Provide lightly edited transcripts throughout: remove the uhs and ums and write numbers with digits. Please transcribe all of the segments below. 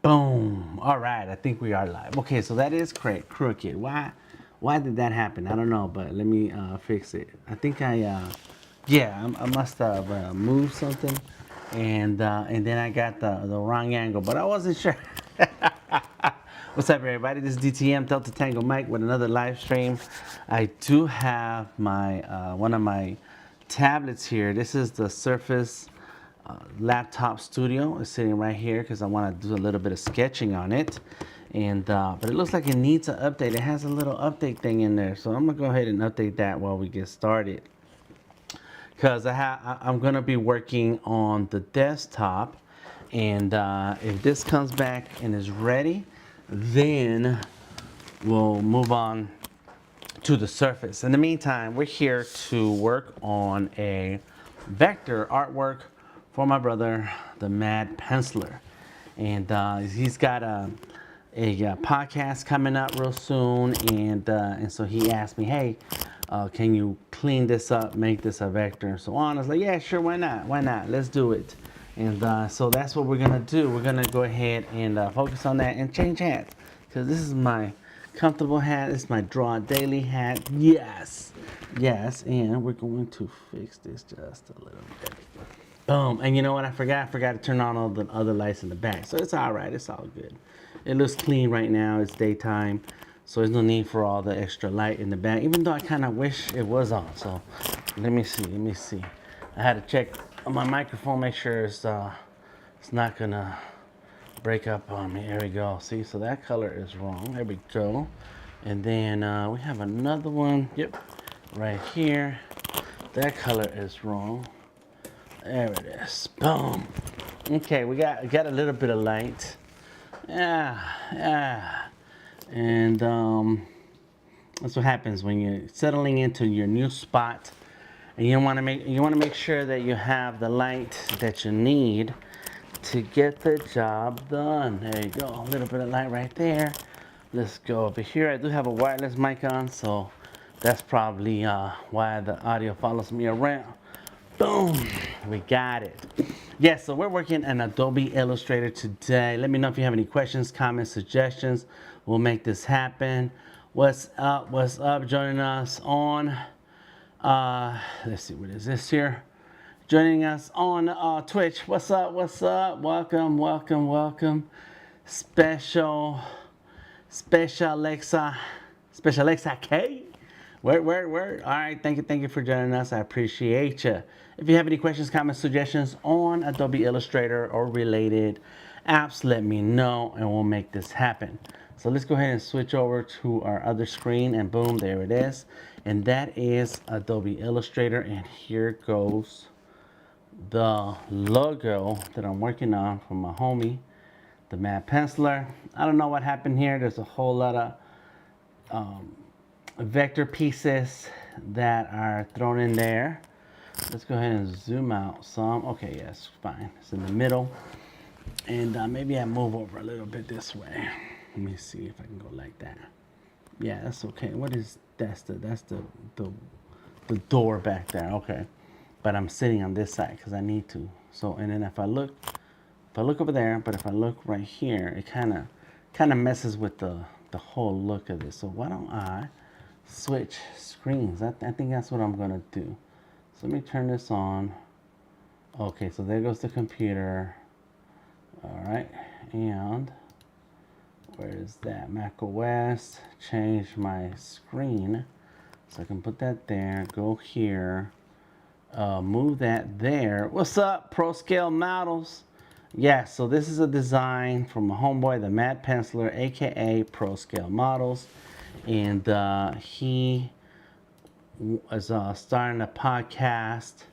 Boom. All right, I think we are live. Okay, so that is crooked. Why did that happen? I don't know, but let me fix it. I think I must have moved something, and then I got the wrong angle, but I wasn't sure. What's up, everybody? This is DTM Delta Tango Mike with another live stream. I do have my one of my tablets here. This is the Surface laptop studio. It's sitting right here because I want to do a little bit of sketching on it, and but it looks like it needs an update. It has a little update thing in there, so I'm gonna go ahead and update that while we get started, because I'm gonna be working on the desktop, and if this comes back and is ready, then we'll move on to the Surface. In the meantime, we're here to work on a vector artwork for my brother, the Mad Penciler. And he's got a podcast coming up real soon, and so he asked me, hey, can you clean this up, make this a vector, and so on. I was like, yeah, sure, why not, let's do it. And so that's what we're gonna do. We're gonna go ahead and focus on that and change hats, because this is my comfortable hat. It's my Draw Daily hat. Yes, and we're going to fix this just a little bit. Boom. And you know what I forgot to turn on all the other lights in the back, so it's all right, it's all good. It looks clean right now. It's daytime, so there's no need for all the extra light in the back, even though I kind of wish it was on. So let me see. I had to check on my microphone, make sure it's not gonna break up on me. There we go. See, so that color is wrong. There we go. And then we have another one. Yep, right here. That color is wrong. There it is. Boom. Okay, we got a little bit of light. Yeah. And that's what happens when you're settling into your new spot, and you want to make sure that you have the light that you need to get the job done. There you go. A little bit of light right there. Let's go over here. I do have a wireless mic on, so that's probably why the audio follows me around. Boom, we got it. Yes, so we're working in Adobe Illustrator today. Let me know if you have any questions, comments, suggestions. We'll make this happen. What's up? Joining us on, let's see, what is this here? Joining us on Twitch. What's up? Welcome. Special Alexa K. Word. All right, thank you for joining us. I appreciate you. If you have any questions, comments, suggestions on Adobe Illustrator or related apps, let me know and we'll make this happen. So let's go ahead and switch over to our other screen, and boom, there it is. And that is Adobe Illustrator, and here goes the logo that I'm working on for my homie, the Mad Penciler. I don't know what happened here. There's a whole lot of vector pieces that are thrown in there. Let's go ahead and zoom out some. Okay, yes, fine. It's in the middle. And maybe I move over a little bit this way. Let me see if I can go like that. Yeah, that's okay. That's the door back there. Okay. But I'm sitting on this side because I need to. So, and then if I look over there, but if I look right here, it kind of messes with the whole look of this. So why don't I switch screens? I think that's what I'm gonna do. So let me turn this on. Okay, so there goes the computer. All right, and where is that? Mac OS. Change my screen so I can put that there. Go here. Move that there. What's up, Pro Scale Models? Yeah, so this is a design from my homeboy, the Mad Penciler, aka Pro Scale Models, and he is starting a podcast.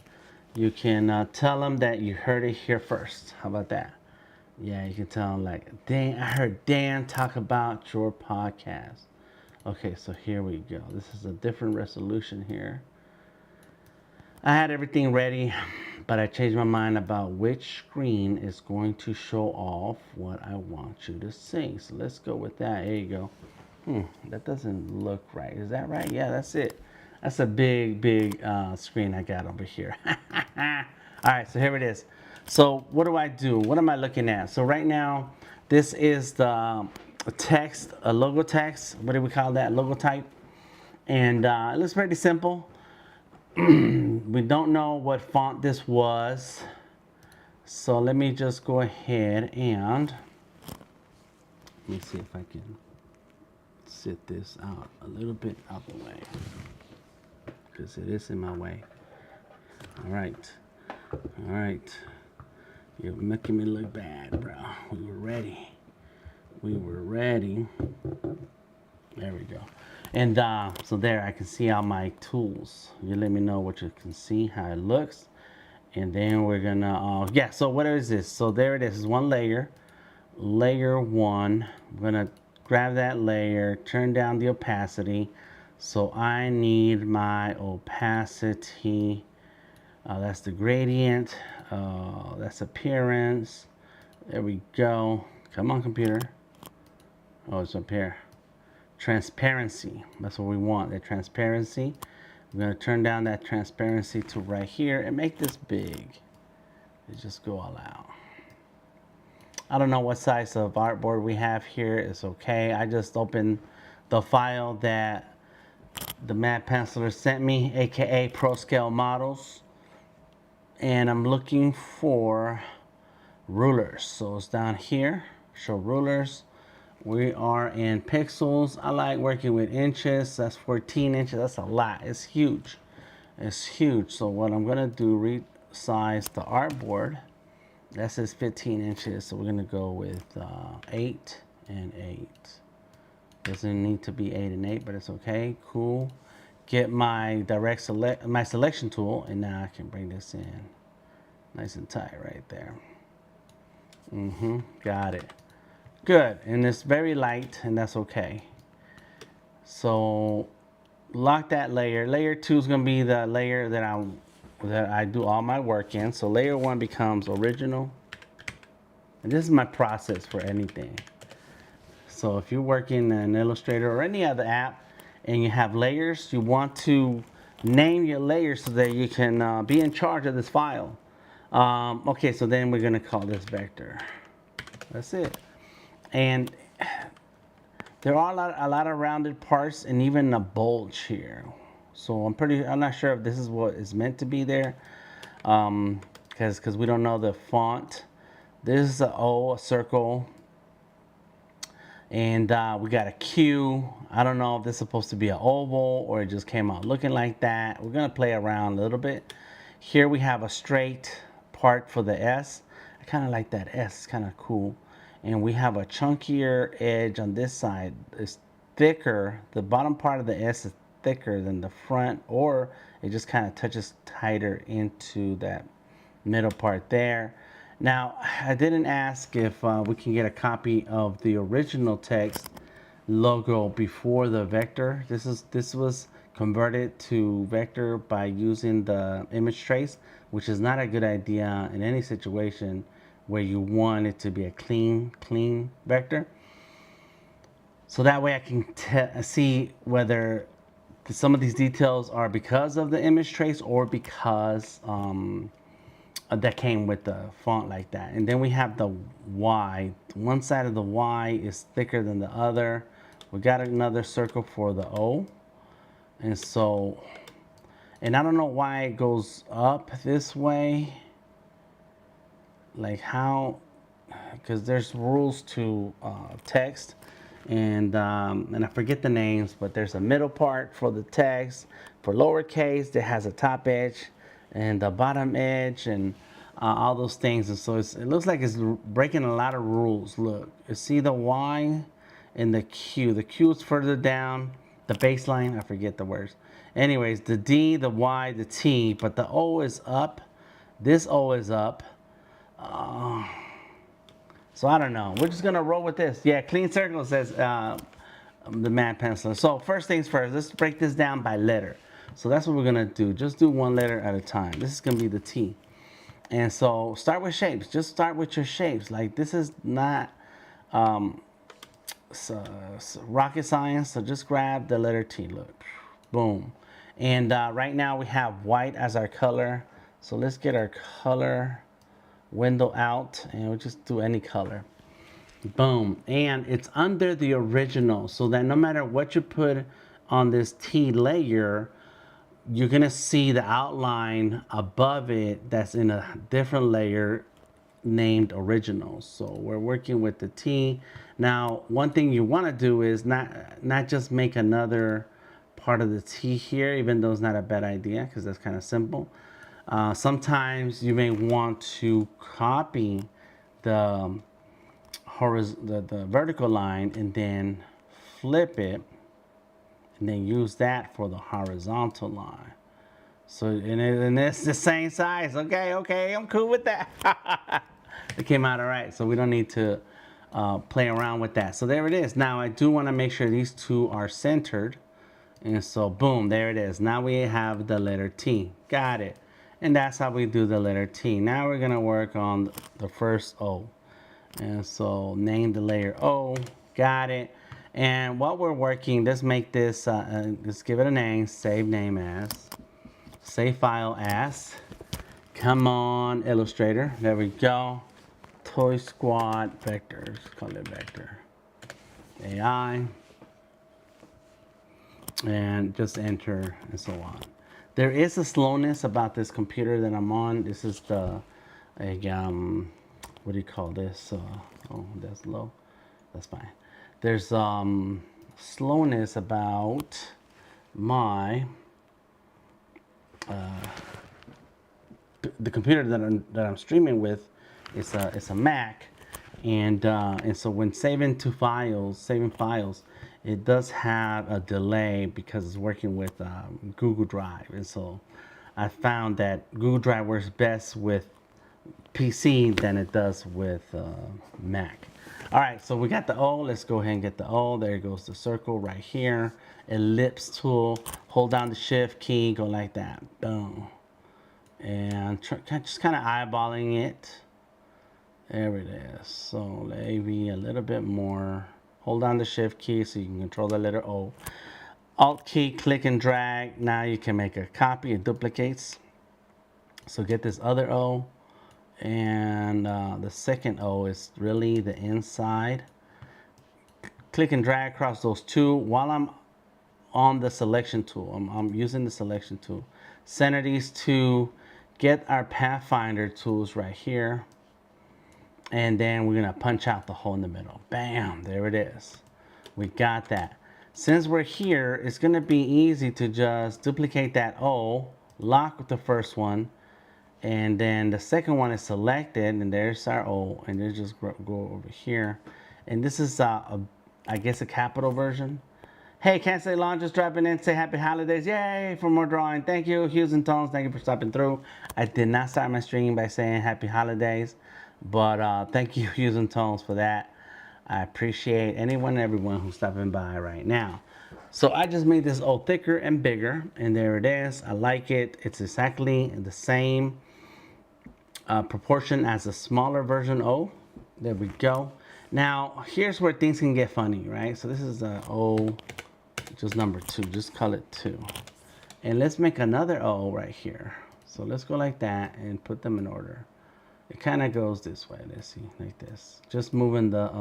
You can tell him that you heard it here first. How about that? Yeah, you can tell him like, dang, I heard Dan talk about your podcast. Okay, so here we go. This is a different resolution here. I had everything ready, but I changed my mind about which screen is going to show off what I want you to see. So let's go with that. There you go. That doesn't look right. Is that right? Yeah, that's it. That's a big screen I got over here. All right, so here it is. So what do? What am I looking at? So right now, This is the text, a logo text. What do we call that? Logo type. And it looks pretty simple. We don't know what font this was. So let me just go ahead and let me see if I can sit this out a little bit out the way, because it is in my way. All right. You're making me look bad, bro. We were ready. There we go. And so there, I can see all my tools. You let me know what you can see, how it looks. And then we're gonna, yeah, so what is this? So there it is, one layer. Layer 1. I'm gonna grab that layer, turn down the opacity. So I need my opacity. That's the gradient. That's appearance. There we go. Come on, computer. Oh, it's up here. Transparency. That's what we want, the transparency. I'm going to turn down that transparency to right here and make this big. Let's just go all out. I don't know what size of artboard we have here. It's okay. I just opened the file that the Mad Penciler sent me, aka Pro Scale Models. And I'm looking for rulers. So it's down here, show rulers. We are in pixels. I like working with inches. That's 14 inches. That's a lot. It's huge. It's huge. So what I'm gonna do, resize the artboard. That says 15 inches. So we're gonna go with 8 and 8. Doesn't need to be 8 and 8, but it's okay. Cool. Get my my selection tool, and now I can bring this in nice and tight right there. Got it. Good. And it's very light, and that's okay. So lock that layer. Layer 2 is going to be the layer that I do all my work in. So layer 1 becomes original. And this is my process for anything. So if you're working in Illustrator or any other app and you have layers, you want to name your layers so that you can be in charge of this file. Okay, so then we're going to call this vector. That's it. And there are a lot of rounded parts and even a bulge here. So I'm not sure if this is what is meant to be there, because we don't know the font. This is a O, a circle. And we got a Q. I don't know if this is supposed to be an oval or it just came out looking like that. We're gonna play around a little bit. Here we have a straight part for the S. I kind of like that S, it's kind of cool. And we have a chunkier edge on this side. It's thicker. The bottom part of the S is thicker than the front, or it just kind of touches tighter into that middle part there. Now, I didn't ask if we can get a copy of the original text logo before the vector. This was converted to vector by using the image trace, which is not a good idea in any situation where you want it to be a clean vector. So that way I can see whether some of these details are because of the image trace or because that came with the font like that. And then we have the Y. One side of the Y is thicker than the other. We got another circle for the O. And so, and I don't know why it goes up this way. Like how, because there's rules to text, and I forget the names, but there's a middle part for the text. For lowercase, that has a top edge and the bottom edge, and all those things. And so it looks like it's breaking a lot of rules. Look, you see the Y and the Q. The Q is further down. The baseline, I forget the words. Anyways, the D, the Y, the T, but the O is up. This O is up. So I don't know. We're just gonna roll with this. Yeah, clean circle says the Mad Penciler. So first things first, let's break this down by letter. So that's what we're gonna do. Just do one letter at a time. This is gonna be the T. And so start with shapes. Just start with your shapes. Like this is not rocket science. So just grab the letter T. Look, boom. And right now we have white as our color. So let's get our color window out, and we'll just do any color. Boom. And it's under the original, so that no matter what you put on this T layer, you're gonna see the outline above it that's in a different layer named original. So we're working with the T. Now, one thing you want to do is not just make another part of the T here, even though it's not a bad idea because that's kind of simple. Sometimes you may want to copy the the vertical line and then flip it and then use that for the horizontal line. So, and it's the same size. Okay, okay, I'm cool with that. It came out all right, so we don't need to play around with that. So there it is. Now I do want to make sure these two are centered. And so boom, there it is. Now we have the letter T. Got it. And that's how we do the letter T. Now we're gonna work on the first O. And so name the layer O. Got it. And while we're working, let's make this, let's give it a name, save name as. Save file as. Come on, Illustrator. There we go. ToySqoDD vectors. Call it vector. AI. And just enter and so on. There is a slowness about this computer that I'm on. This is the, what do you call this? Oh, that's low. That's fine. There's slowness about my the computer that I'm streaming with. It's a Mac, and so when saving files, it does have a delay because it's working with Google Drive, and so I found that Google Drive works best with PC than it does with Mac. All right, so we got the O. Let's go ahead and get the O. There goes the circle right here. Ellipse tool. Hold down the Shift key. Go like that. Boom. And just kind of eyeballing it. There it is. So maybe a little bit more. Hold down the Shift key so you can control the letter O. Alt key, click and drag. Now you can make a copy. It duplicates. So get this other O. And the second O is really the inside. Click and drag across those two while I'm on the selection tool. I'm using the selection tool. Center these two. Get our Pathfinder tools right here. And then we're going to punch out the hole in the middle. Bam, there it is. We got that. Since we're here, it's going to be easy to just duplicate that O, lock with the first one, and then the second one is selected, and there's our O, and then just go over here. And this is, I guess, a capital version. Hey, can't say long, just dropping in, say happy holidays. Yay, for more drawing. Thank you, Hues and Tones. Thank you for stopping through. I did not start my stream by saying happy holidays, but thank you, Hues and Tones, for that. I appreciate anyone and everyone who's stopping by right now. So I just made this O thicker and bigger, and there it is. I like it. It's exactly the same proportion as a smaller version O. There we go. Now, here's where things can get funny, right? So this is O, just number 2. Just call it 2. And let's make another O right here. So let's go like that and put them in order. It kind of goes this way. Let's see, like this. Just moving the,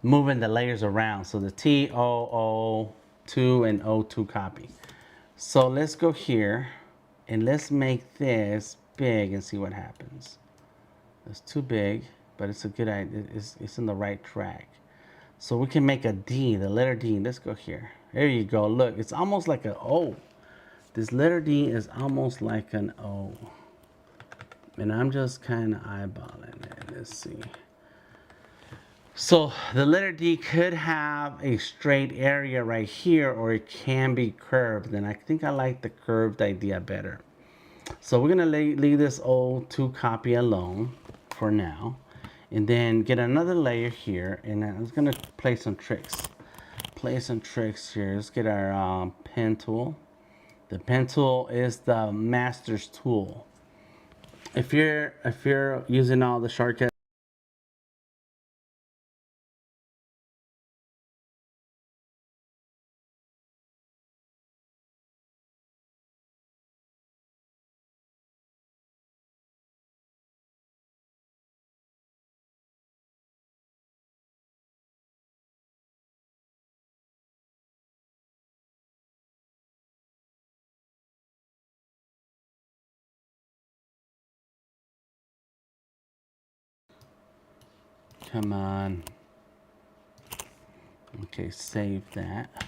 moving the layers around. So the T, O, O2, and O2 copy. So let's go here and let's make this big and see what happens. It's too big, but it's a good idea. It's in the right track. So we can make a D, the letter D. Let's go here. There you go. Look, it's almost like an O. This letter D is almost like an O. And I'm just kind of eyeballing it. Let's see. So the letter D could have a straight area right here, or it can be curved. And I think I like the curved idea better. So we're going to leave this O2 copy alone for now. And then get another layer here. And I'm just going to play some tricks. Here. Let's get our pen tool. The pen tool is the Master's tool. If you're using all the shortcuts, Come on. Okay, save that.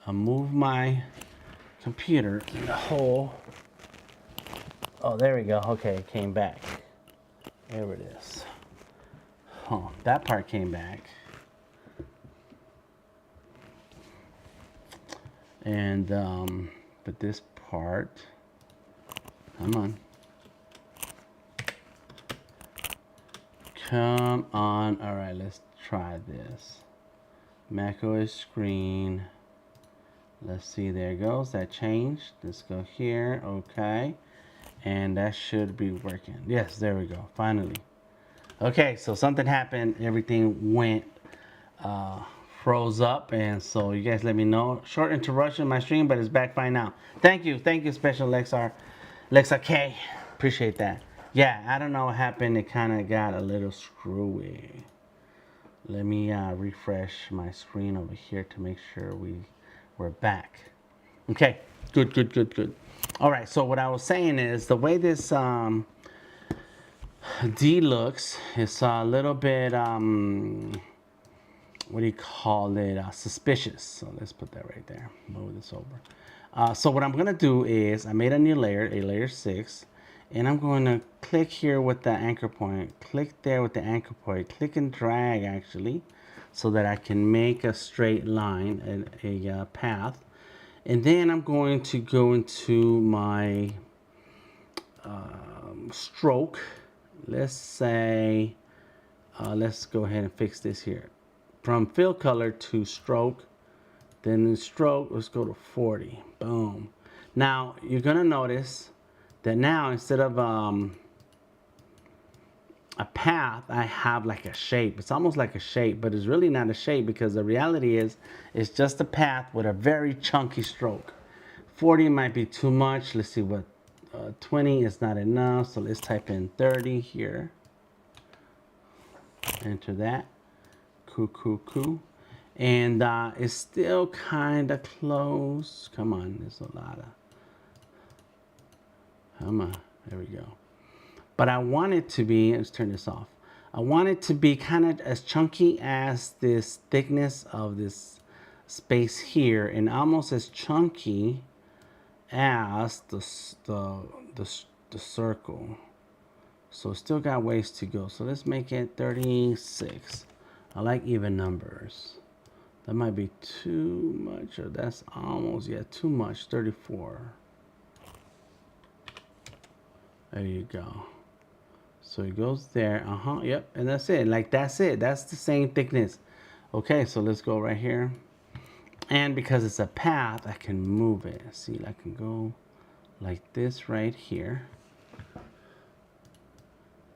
I'll move my computer in the hole. Oh, there we go. Okay, it came back. There it is. Oh, that part came back. And, but this part, come on. Come on. All right, let's try this. macOS screen. Let's see, there it goes. That changed. Let's go here. Okay. And that should be working. Yes, there we go. Finally. Okay, so something happened. Everything went froze up, and so you guys let me know. Short interruption in my stream, but it's back fine now. Thank you, Special Lexar K. Appreciate that. Yeah, I don't know what happened. It kind of got a little screwy. Let me refresh my screen over here to make sure we're back. Okay, good. All right, so what I was saying is the way this D looks is a little bit what do you call it, suspicious. So let's put that right there, move this over. So what I'm gonna do is I made a new layer, a layer 6, and I'm going to click here with the anchor point, click there with the anchor point, click and drag actually, so that I can make a straight line and a path. And then I'm going to go into my stroke. Let's say, let's go ahead and fix this here. From fill color to stroke, then in stroke, let's go to 40. Boom. Now, you're going to notice that now instead of a path, I have like a shape. It's almost like a shape, but it's really not a shape because the reality is it's just a path with a very chunky stroke. 40 might be too much. Let's see what 20 is not enough. So let's type in 30 here. Enter that. Cool. And it's still kind of close. Come on, there's a lot of. Come on, there we go. But I want it to be, let's turn this off. I want it to be kind of as chunky as this thickness of this space here, and almost as chunky as the circle. So still got ways to go. So let's make it 36. I like even numbers. That might be too much, or that's almost, yeah, too much. 34. There you go. So it goes there. Yep. And that's it. Like, that's it. That's the same thickness. Okay, so let's go right here. And because it's a path, I can move it. See, I can go like this right here.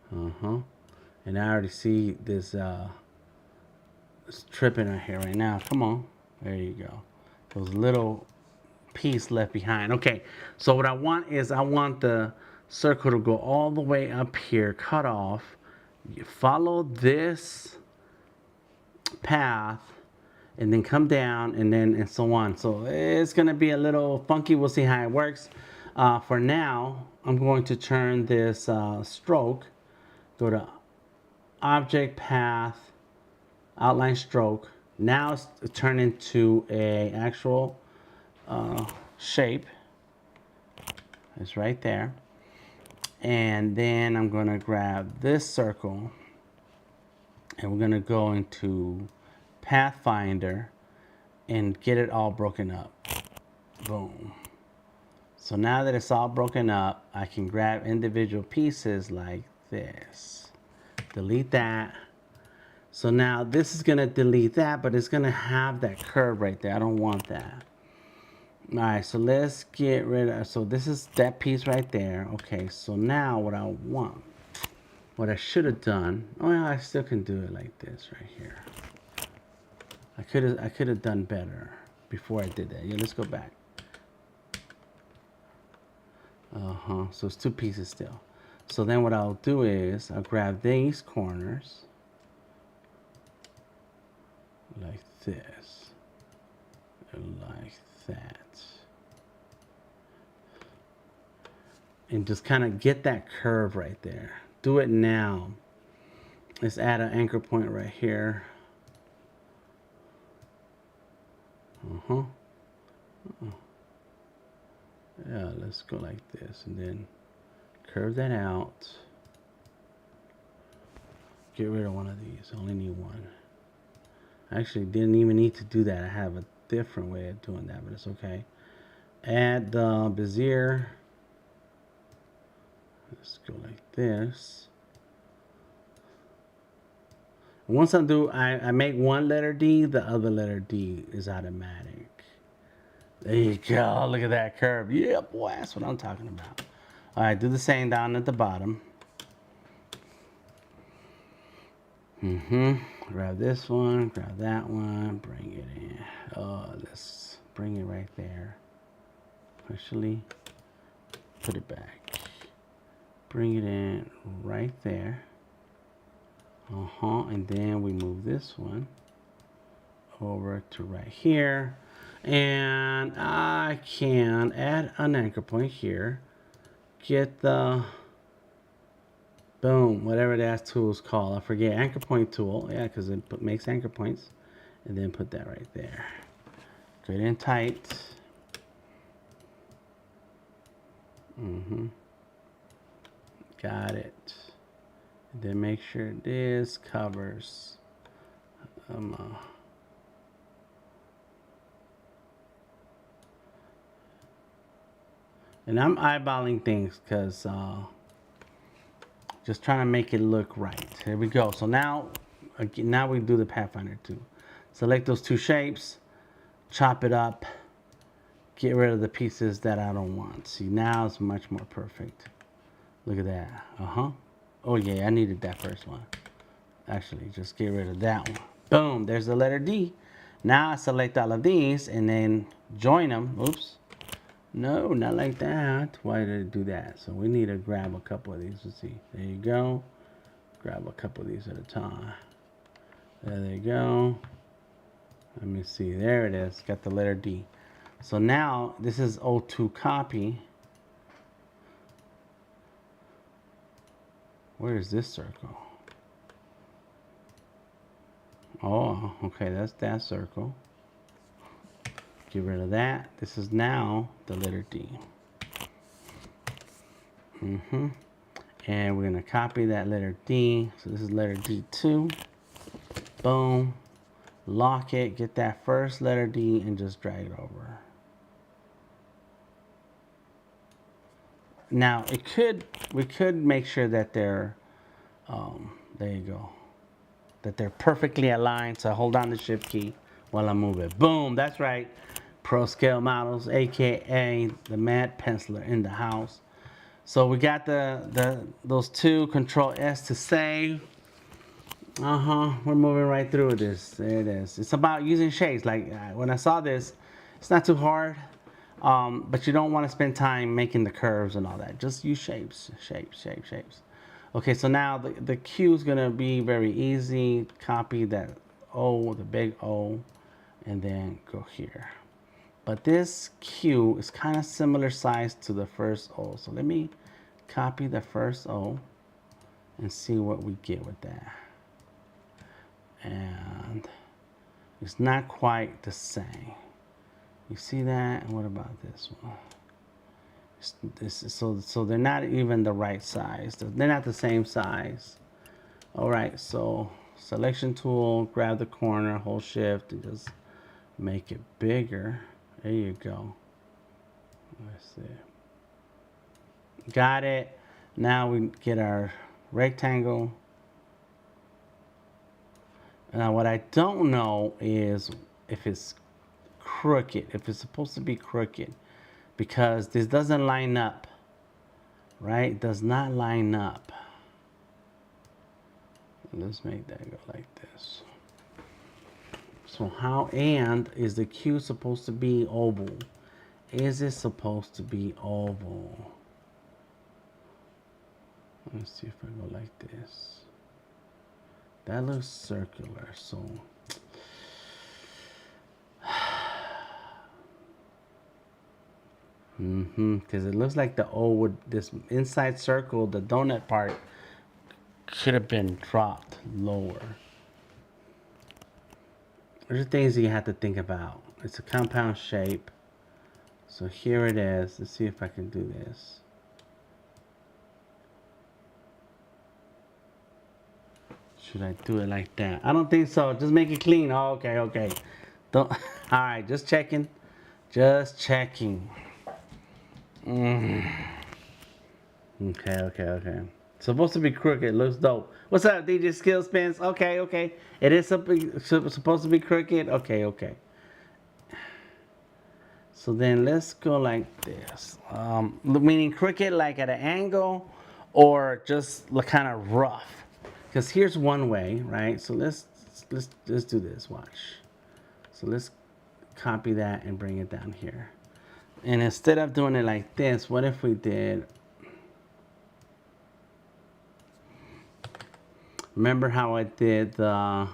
And I already see this it's tripping right here right now. Come on. There you go. Those little piece left behind. Okay, so what I want is I want the circle to go all the way up here, cut off. You follow this path and then come down and so on. So it's gonna be a little funky. We'll see how it works. For now, I'm going to turn this stroke, go to object path, outline stroke. Now it's turned into a actual shape. It's right there. And then I'm going to grab this circle and we're going to go into Pathfinder and get it all broken up. Boom. So now that it's all broken up, I can grab individual pieces like this. Delete that. So now this is going to delete that, but it's going to have that curve right there. I don't want that. All right, so let's get rid of, so this is that piece right there. Okay, so now what I want, what I should have done, oh yeah, I still can do it like this right here. I could have done better before I did that. Yeah, let's go back. So it's two pieces still. So then what I'll do is I'll grab these corners like this, like that, and just kind of get that curve right there. Do it now. Let's add an anchor point right here. Yeah, let's go like this and then curve that out. Get rid of one of these. I only need one. I actually didn't even need to do that. I have a different way of doing that, but it's okay. Add the Bezier. Let's go like this. Once I make one letter D, the other letter D is automatic. There you go. Look at that curve. Yeah, boy, that's what I'm talking about. All right, do the same down at the bottom. Grab this one, grab that one, bring it in. Oh, let's bring it right there. Actually, put it back. Bring it in right there. And then we move this one over to right here. And I can add an anchor point here. Get the, boom, whatever that tool is called. I forget, anchor point tool. Yeah, because it makes anchor points. And then put that right there. Good and tight. Got it. And then make sure this covers. And I'm eyeballing things because just trying to make it look right. Here we go. So now we do the Pathfinder 2. Select those two shapes, chop it up, get rid of the pieces that I don't want. See, now it's much more perfect. Look at that. Oh yeah, I needed that first one. Actually, just get rid of that one. Boom, there's the letter D. Now I select all of these and then join them. Oops. No, not like that. Why did it do that? So we need to grab a couple of these. Let's see. There you go. Grab a couple of these at a time. There they go. Let me see. There it is. Got the letter D. So now this is O2 copy. Where is this circle? Oh, okay. That's that circle. Get rid of that. This is now the letter D. And we're going to copy that letter D. So this is letter D2. Boom. Lock it. Get that first letter D and just drag it over. Now we could make sure that they're, there you go, that they're perfectly aligned. So hold on the shift key while I move it. Boom. That's right. Pro Scale Models, aka the Mad Penciler in the house. So we got those two. Control S to save. We're moving right through this. There it is. It's about using shapes. Like when I saw this, it's not too hard, but you don't want to spend time making the curves and all that. Just use shapes, shapes. Okay, so now the Q is gonna be very easy. Copy that O, the big O, and then go here. But this Q is kind of similar size to the first O. So let me copy the first O and see what we get with that. And it's not quite the same. You see that? And what about this one? So they're not even the right size. They're not the same size. All right, so selection tool, grab the corner, hold shift, and just make it bigger. There you go. Let's see. Got it. Now we get our rectangle. Now what I don't know is if it's crooked, if it's supposed to be crooked, because this doesn't line up, right? It does not line up. Let's make that go like this. So how and is the Q supposed to be oval? Is it supposed to be oval? Let's see if I go like this. That looks circular, so because it looks like the O would, this inside circle, the donut part could have been dropped lower. There's things you have to think about. It's a compound shape. So here it is. Let's see if I can do this. Should I do it like that? I don't think so. Just make it clean. Oh, okay, okay. Don't. All right, just checking. Just checking. Okay, okay, okay. Supposed to be crooked. Looks dope. What's up, DJ Skill Spins? Okay, okay. It is supposed to be crooked. Okay, okay. So then let's go like this. Meaning crooked like at an angle or just kind of rough. Because here's one way, right? So let's do this. Watch. So let's copy that and bring it down here. And instead of doing it like this, what if we did... Remember how I did the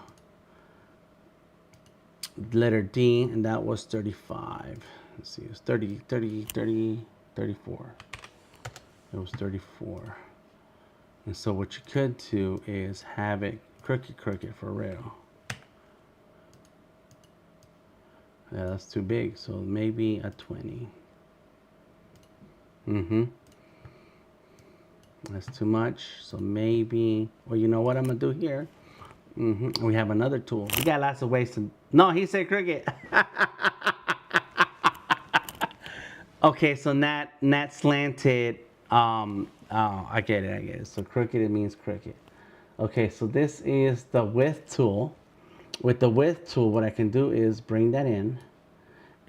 letter D, and that was 35. Let's see, it was 30, 30, 30, 34. It was 34. And so what you could do is have it crooked for real. Yeah, that's too big, so maybe a 20. That's too much, so maybe, well, you know what I'm gonna do here? We have another tool. We got lots of ways to, no, he said crooked. Okay, so not slanted, oh, I get it. So crooked, it means crooked. Okay, so this is the width tool. With the width tool, what I can do is bring that in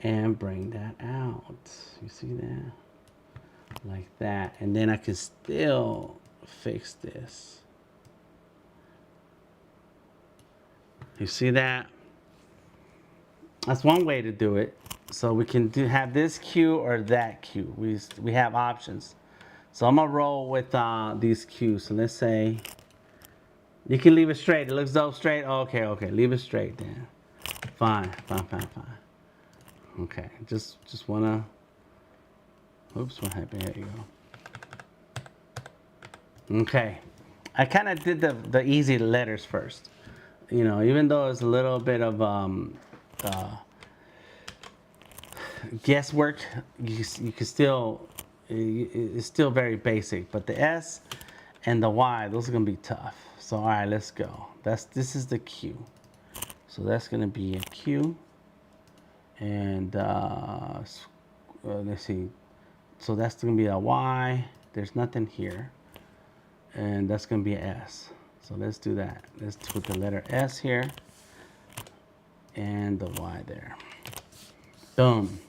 and bring that out. You see that? Like that. And then I can still fix this. You see that? That's one way to do it. So we can have this cue or that cue. We have options. So I'm gonna roll with these cues. So let's say you can leave it straight. It looks dope straight. Okay, okay. Leave it straight then. Fine. Okay. Just wanna. Oops, what happened? There you go. Okay. I kind of did the easy letters first. You know, even though it's a little bit of guesswork, you can still, it's still very basic. But the S and the Y, those are gonna be tough. So all right, let's go. This is the Q. So that's gonna be a Q. And let's see. So that's gonna be a Y. There's nothing here. And that's gonna be an S. So let's do that. Let's put the letter S here and the Y there. Boom.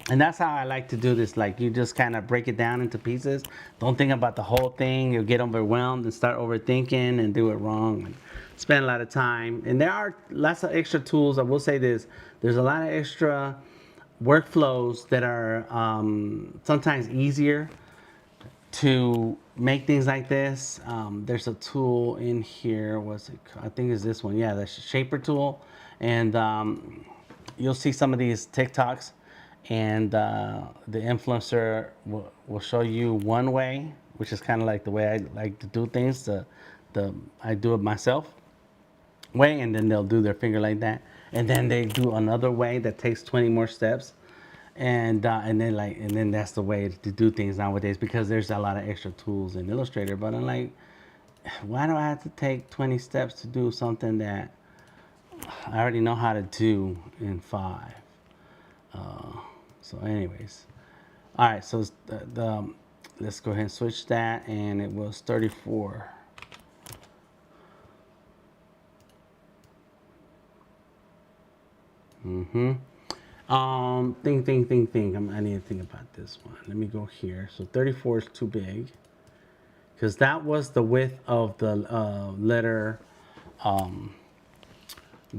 And that's how I like to do this. Like, you just kind of break it down into pieces. Don't think about the whole thing. You'll get overwhelmed and start overthinking and do it wrong and spend a lot of time. And there are lots of extra tools. I will say this. There's a lot of extra workflows that are sometimes easier to make things like this. There's a tool in here. What's it called? I think it's this one. Yeah, the shaper tool. And you'll see some of these TikToks, and the influencer will show you one way, which is kind of like the way I like to do things. I do it myself way, and then they'll do their finger like that, and then they do another way that takes 20 more steps. And then that's the way to do things nowadays, because there's a lot of extra tools in Illustrator. But I'm like, why do I have to take 20 steps to do something that I already know how to do in 5? So anyways, all right, so let's go ahead and switch that, and it was 34. Think. I need to think about this one. Let me go here. So 34 is too big, because that was the width of the letter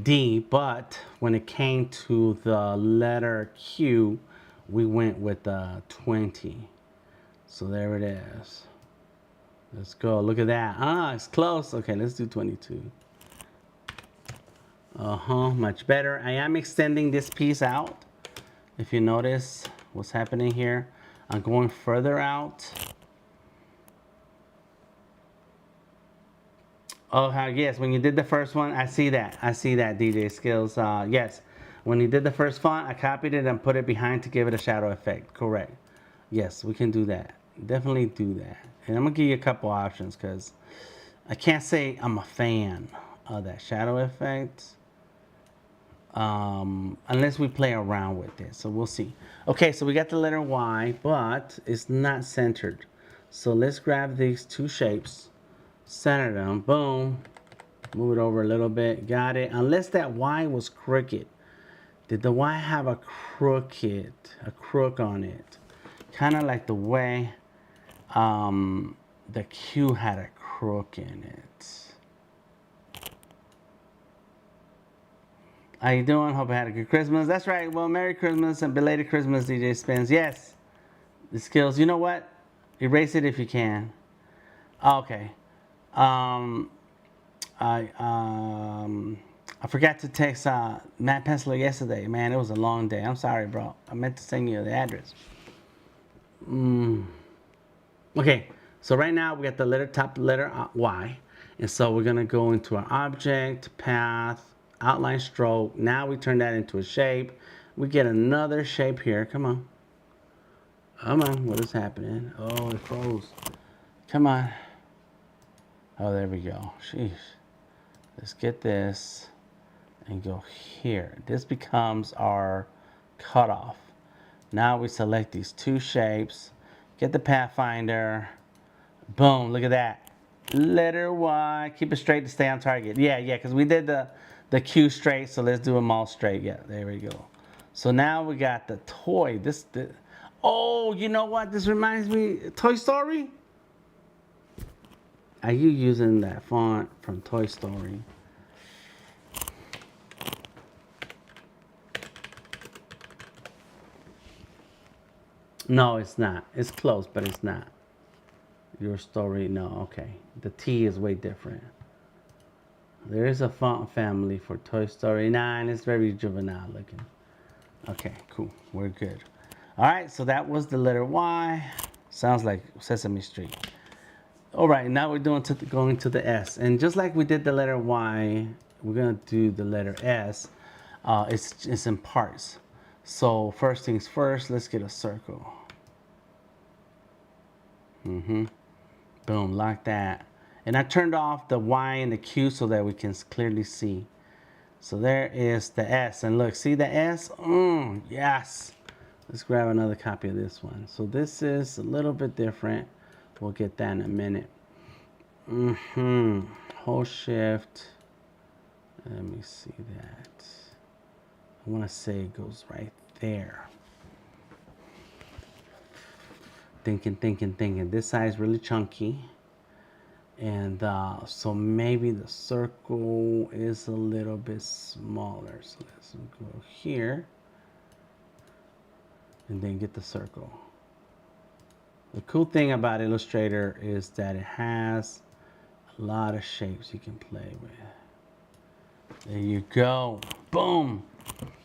D. But when it came to the letter Q, we went with 20. So there it is. Let's go. Look at that. It's close. Okay, let's do 22. Much better. I am extending this piece out. If you notice what's happening here, I'm going further out. Oh, how yes, when you did the first one, I see that. I see that, DJ Skills. Yes, when you did the first font, I copied it and put it behind to give it a shadow effect. Correct. Yes, we can do that. Definitely do that. And I'm gonna give you a couple options because I can't say I'm a fan of that shadow effect unless we play around with it. So we'll see. Okay, so we got the letter Y, but it's not centered. So let's grab these two shapes, center them, boom, move it over a little bit, got it. Unless that Y was crooked. Did the Y have a crook on it? Kind of like the way the Q had a crook in it. How you doing? Hope I had a good Christmas. That's right. Well, Merry Christmas and belated Christmas, DJ Spins. Yes, the skills. You know what? Erase it if you can. Okay. Um, I forgot to text Matt Penciler yesterday. Man, it was a long day. I'm sorry, bro. I meant to send you the address. Okay, so right now we got the top letter Y. And so we're going to go into our object, path, outline stroke. Now we turn that into a shape. We get another shape here. Come on. Come on. What is happening? Oh, it froze. Come on. Oh, there we go. Sheesh. Let's get this and go here. This becomes our cutoff. Now we select these two shapes. Get the Pathfinder. Boom, look at that. Letter Y. Keep it straight to stay on target. Yeah, because we did the Q straight, so let's do them all straight. Yeah, there we go. So now we got the toy. Oh, you know what? This reminds me, Toy Story? Are you using that font from Toy Story? No, it's not. It's close, but it's not. Your Story, no, okay. The T is way different. There is a font family for Toy Story 9. It's very juvenile looking. Okay, cool. We're good. All right, so that was the letter Y. Sounds like Sesame Street. All right, now we're going to the S. And just like we did the letter Y, we're going to do the letter S. It's in parts. So first things first, let's get a circle. Boom, like that. And I turned off the Y and the Q so that we can clearly see. So there is the S. And look, see the S? Yes. Let's grab another copy of this one. So this is a little bit different. We'll get that in a minute. Hold shift. Let me see that. I want to say it goes right there. Thinking. This side is really chunky. And so maybe the circle is a little bit smaller. So let's go here. And then get the circle. The cool thing about Illustrator is that it has a lot of shapes you can play with. There you go. Boom.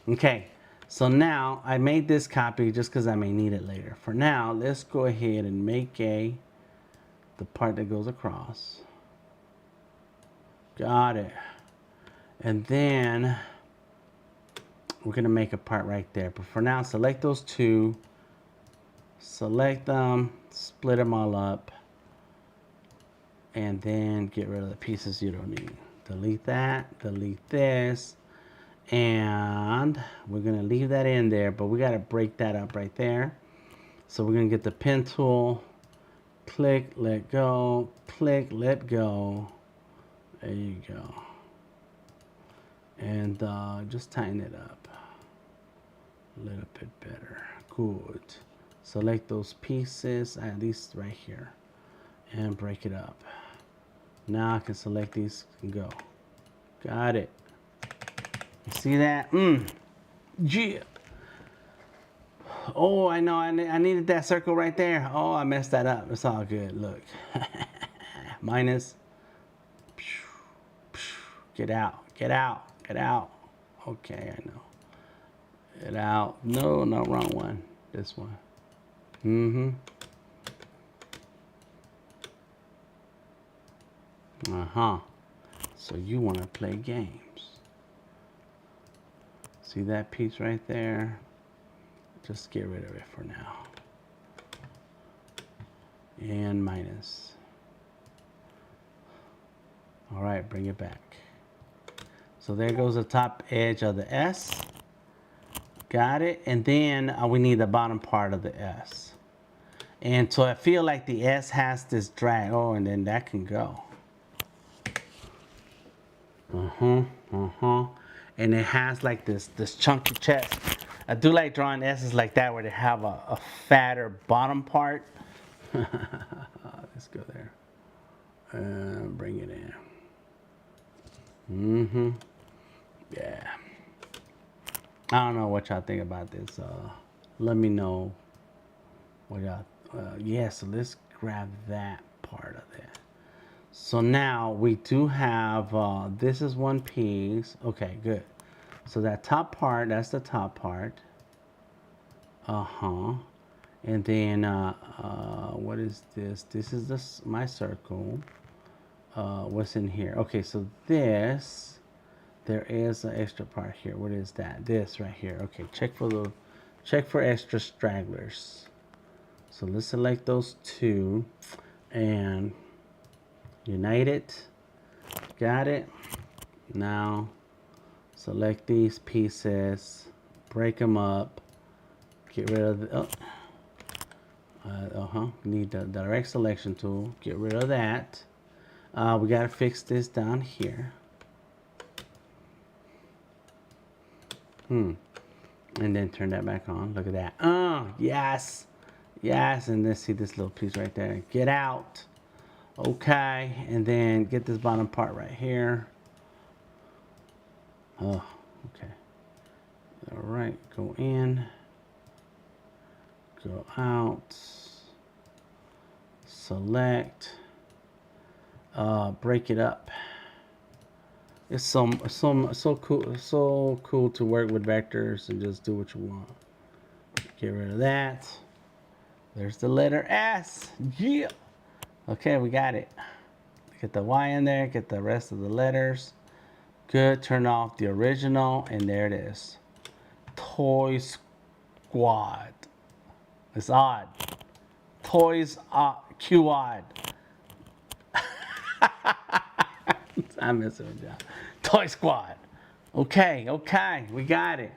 Okay. So now I made this copy just because I may need it later. For now, let's go ahead and make the part that goes across. Got it. And then we're going to make a part right there. But for now, select those two. Select them. Split them all up. And then get rid of the pieces you don't need. Delete that. Delete this. And we're going to leave that in there. But we got to break that up right there. So we're going to get the pen tool. Click, let go. Click, let go. There you go. And just tighten it up a little bit better. Good. Select those pieces, at least right here, and break it up. Now I can select these and go. Got it. You see that? Yeah. Oh, I know. I needed that circle right there. Oh, I messed that up. It's all good. Look. Minus. Get out. Get out. Get out. Okay, I know. Get out. No, wrong one. This one. So you want to play games. See that piece right there? Just get rid of it for now. And minus. All right, bring it back. So there goes the top edge of the S. Got it. And then we need the bottom part of the S. And so I feel like the S has this drag. Oh, and then that can go. And it has like this chunky chest. I do like drawing S's like that where they have a fatter bottom part. Let's go there. Bring it in. Yeah. I don't know what y'all think about this. Let me know what y'all. Yeah, so let's grab that part of that. So now we do have, this is one piece. Okay, good. So that top part, that's the top part. And then, what is this? This is my circle. What's in here? Okay, so this, there is an extra part here. What is that? This right here. Okay, check for extra stragglers. So let's select those two and unite it. Got it. Now select these pieces, break them up, get rid of the need the direct selection tool, get rid of that. We got to fix this down here. And then turn that back on. Look at that. Yes. Yes. And let's see this little piece right there. Get out. Okay. And then get this bottom part right here. Oh, okay. All right. Go in. Go out. Select. Break it up. It's so cool to work with vectors and just do what you want. Get rid of that. There's the letter S. Yeah. Okay, we got it. Get the Y in there. Get the rest of the letters. Good. Turn off the original, and there it is. ToySqoDD. It's odd. Toys QOD. I'm messing with y'all. ToySqoDD. Okay, we got it.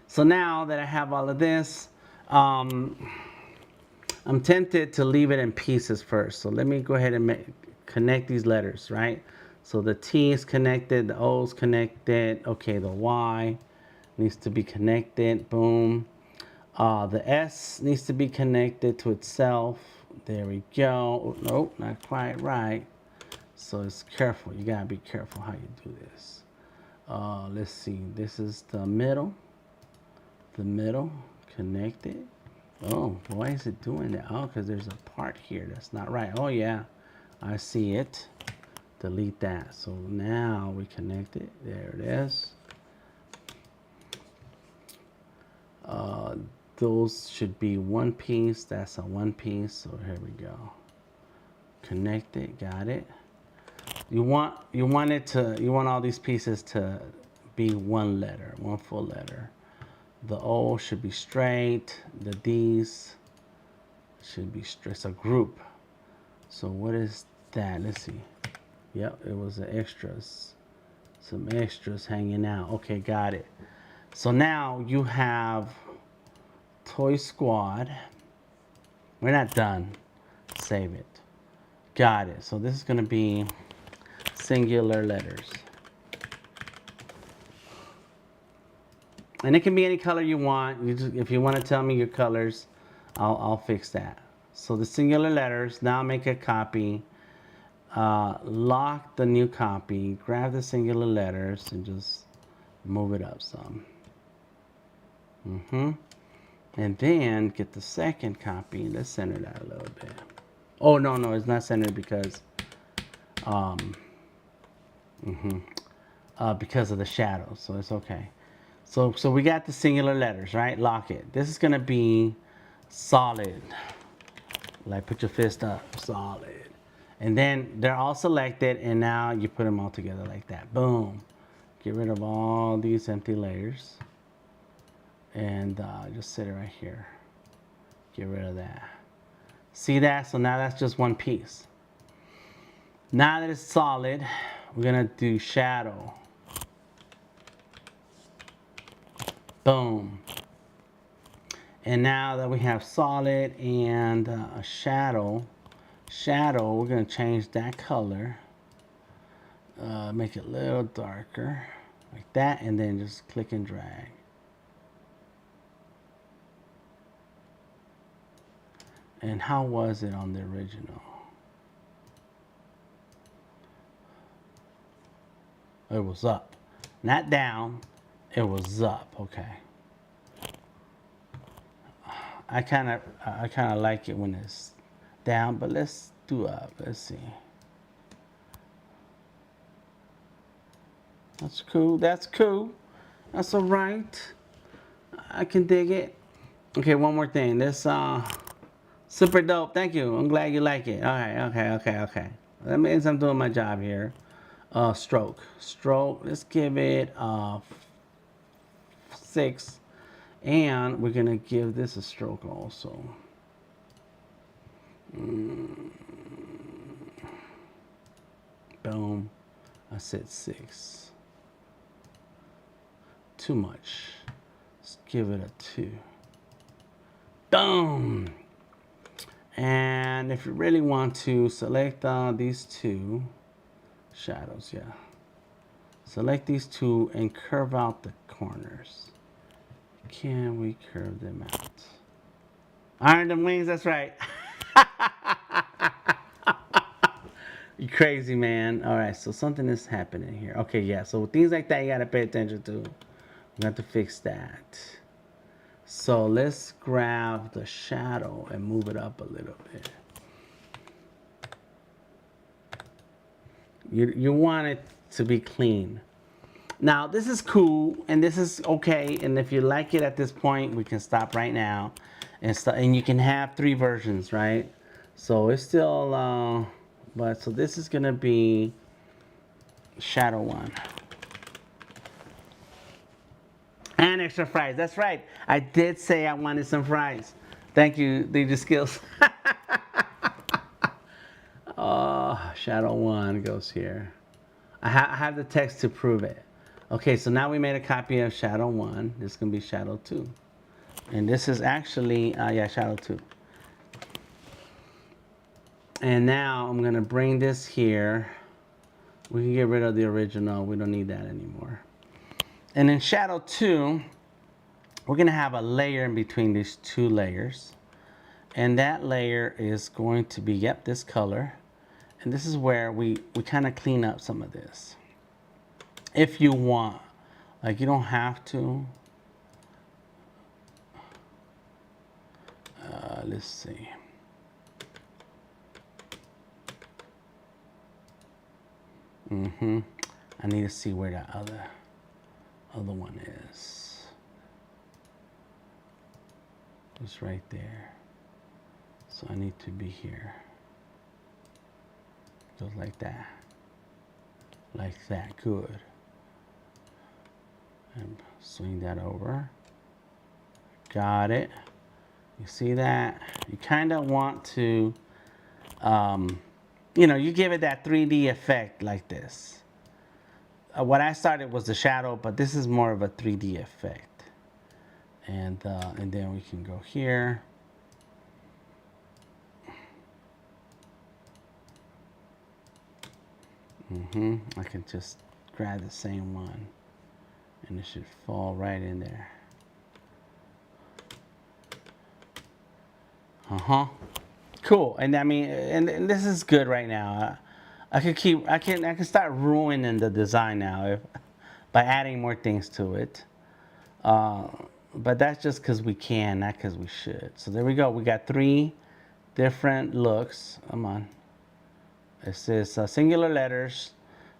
So now that I have all of this, I'm tempted to leave it in pieces first. So let me go ahead and connect these letters, right? So the T is connected, the O is connected. Okay, the Y needs to be connected. Boom. The S needs to be connected to itself. There we go. Nope, not quite right. So it's careful. You gotta be careful how you do this. Let's see. This is the middle. The middle connected. Oh, why is it doing that? Oh, because there's a part here that's not right. Oh yeah, I see it. Delete that. So now we connect it. There it is. Those should be one piece. That's a one piece. So here we go. Connect it. Got it. You want all these pieces to be one letter, one full letter. The O should be straight. The D's should be straight. It's a group. So what is that? Let's see. Yep, it was the extras. Some extras hanging out. Okay, got it. So now you have ToySqoDD. We're not done. Save it. Got it. So this is going to be singular letters. And it can be any color you want. If you want to tell me your colors, I'll fix that. So the singular letters, now make a copy. Lock the new copy. Grab the singular letters and just move it up some. And then get the second copy. Let's center that a little bit. Oh, no, it's not centered because because of the shadow, so it's okay. So we got the singular letters, right? Lock it. This is gonna be solid. Like put your fist up, solid. And then they're all selected, and now you put them all together like that. Boom. Get rid of all these empty layers. And just sit it right here. Get rid of that. See that? So now that's just one piece. Now that it's solid, we're gonna do shadow. Boom. And now that we have solid and a shadow, we're gonna change that color. Make it a little darker, like that, and then just click and drag. And how was it on the original? It was up, not down, it was up. Okay. I kind of like it when it's down, but let's do up. Let's see. That's cool. That's cool. That's all right. I can dig it. Okay, one more thing. This super dope. Thank you. I'm glad you like it. All right. Okay. That means I'm doing my job here. Stroke. Let's give it 6. And we're going to give this a stroke also. Boom. I said 6. Too much. Let's give it a 2. Boom. And if you really want to, select these 2 shadows. Yeah. Select these 2 and curve out the corners. Can we curve them out? Iron them wings, that's right. You crazy, man. All right, so something is happening here. Okay, yeah, so things like that you gotta pay attention to. You have to fix that. So let's grab the shadow and move it up a little bit. You want it to be clean. Now, this is cool, and this is okay, and if you like it at this point, we can stop right now, and you can have 3 versions, right? So it's still, so this is gonna be shadow 1. And extra fries, that's right. I did say I wanted some fries. Thank you, DJ Skills. Oh, shadow 1 goes here. I have the text to prove it. Okay, so now we made a copy of shadow 1. This is going to be shadow 2. And this is actually, shadow 2. And now I'm going to bring this here. We can get rid of the original. We don't need that anymore. And in shadow 2, we're going to have a layer in between these 2 layers. And that layer is going to be, this color. And this is where we kind of clean up some of this. If you want. Like, you don't have to. Let's see. I need to see where that other one is. It's right there. So I need to be here. Just like that. Like that. Good. And swing that over. Got it. You see that? You kind of want to, you give it that 3D effect like this. What I started was the shadow, but this is more of a 3D effect. And then we can go here. I can just grab the same one. And it should fall right in there. Cool. And I mean, and this is good right now. I can start ruining the design now by adding more things to it. But that's just because we can, not because we should. So there we go. We got 3 different looks. Come on. It says singular letters,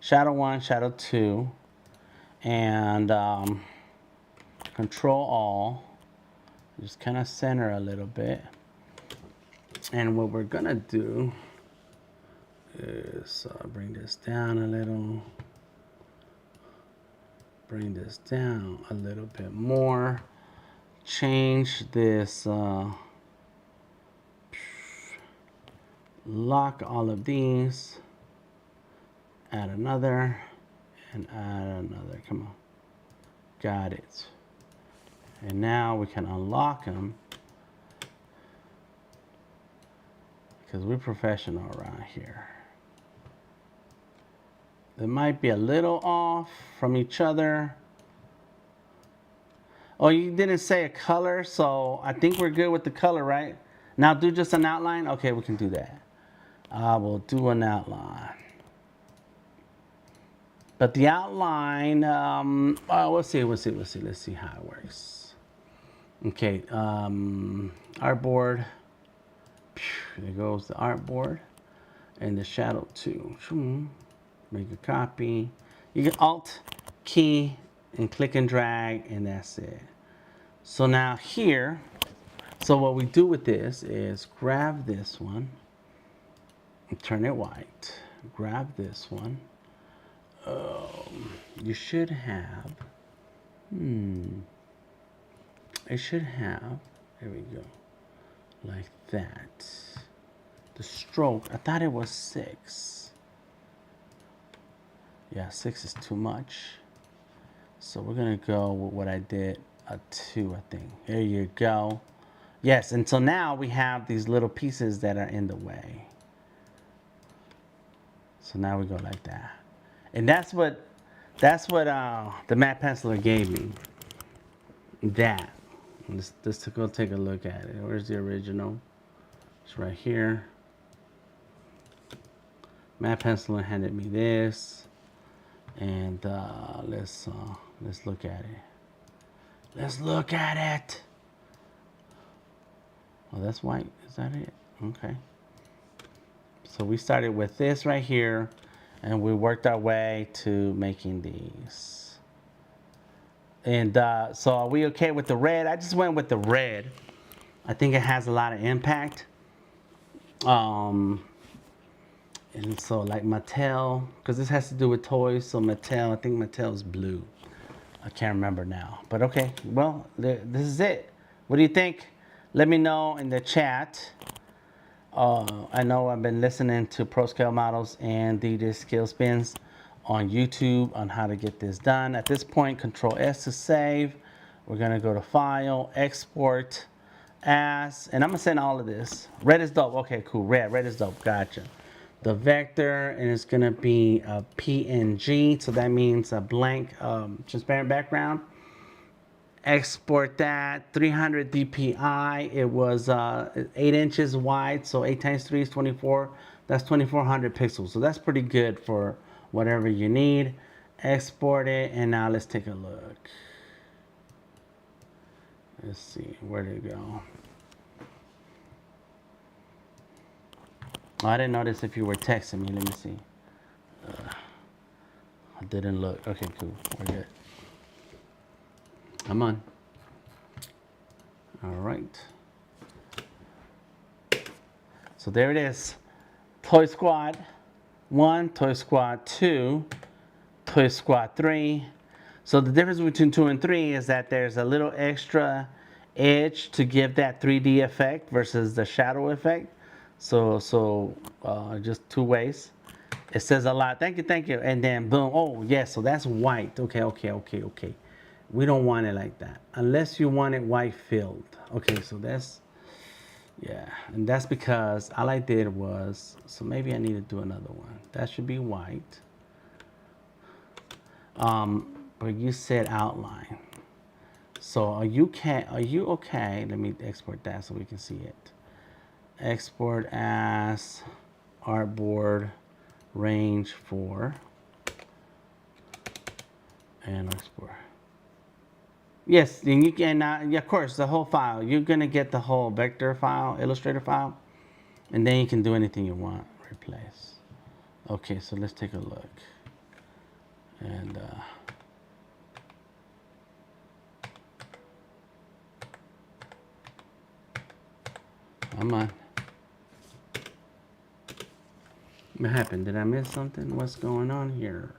shadow 1, shadow 2. And control all, just kind of center a little bit. And what we're gonna do is bring this down a little. Bring this down a little bit more. Change this. Lock all of these. Add another. And add another. Come on. Got it. And now we can unlock them. Because we're professional around here. They might be a little off from each other. Oh, you didn't say a color, so I think we're good with the color, right? Now do just an outline. Okay, we can do that. I will do an outline. But the outline, we'll see. Let's see how it works. Okay, artboard. There goes the artboard. And the shadow too. Make a copy. You can Alt key and click and drag, and that's it. So now here, so what we do with this is grab this one and turn it white. Grab this one. You should have, it should have, there we go, like that. The stroke, I thought it was 6. Yeah, 6 is too much. So we're gonna go with what I did, a 2, I think. There you go. Yes, and so now we have these little pieces that are in the way. So now we go like that. And that's what the matte penciler gave me. That. Let's go take a look at it. Where's the original? It's right here. Matte penciler handed me this. And let's look at it. Let's look at it. Oh, that's white. Is that it? Okay. So we started with this right here, and we worked our way to making these. And so are we okay with the red? I just went with the red. I think it has a lot of impact. And so like Mattel, because this has to do with toys, so Mattel, I think Mattel's blue. I can't remember now. But okay, well, this is it. What do you think? Let me know in the chat. I know I've been listening to Pro Scale Models and DD Skill Spins on YouTube on how to get this done. At this point, Control S to save. We're gonna go to File, Export As, and I'm gonna send all of this. Red is dope. Okay, cool. Red is dope. Gotcha. The vector, and it's gonna be a PNG, so that means a blank transparent background. Export that, 300 dpi. It was 8 inches wide, so 8 times 3 is 24. That's 2400 pixels, so that's pretty good for whatever you need. Export it, and now let's take a look. Let's see, where did it go? Oh, I didn't notice if you were texting me. Let me see. I didn't look. Okay, cool. We're good. Come on. All right. So there it is. Toy Squad 1, Toy Squad 2, Toy Squad 3. So the difference between 2 and 3 is that there's a little extra edge to give that 3D effect versus the shadow effect. So just 2 ways. It says a lot. Thank you. And then boom. Oh, yes. So that's white. Okay. We don't want it like that. Unless you want it white filled. Okay, so that's, yeah. And that's because all I did was, so maybe I need to do another one. That should be white. But you said outline. So are you okay? Let me export that so we can see it. Export as artboard range 4 and export. Yes, and you can, yeah, of course, the whole file. You're gonna get the whole vector file, Illustrator file, and then you can do anything you want. Replace. Okay, so let's take a look. And come on. What happened? Did I miss something? What's going on here?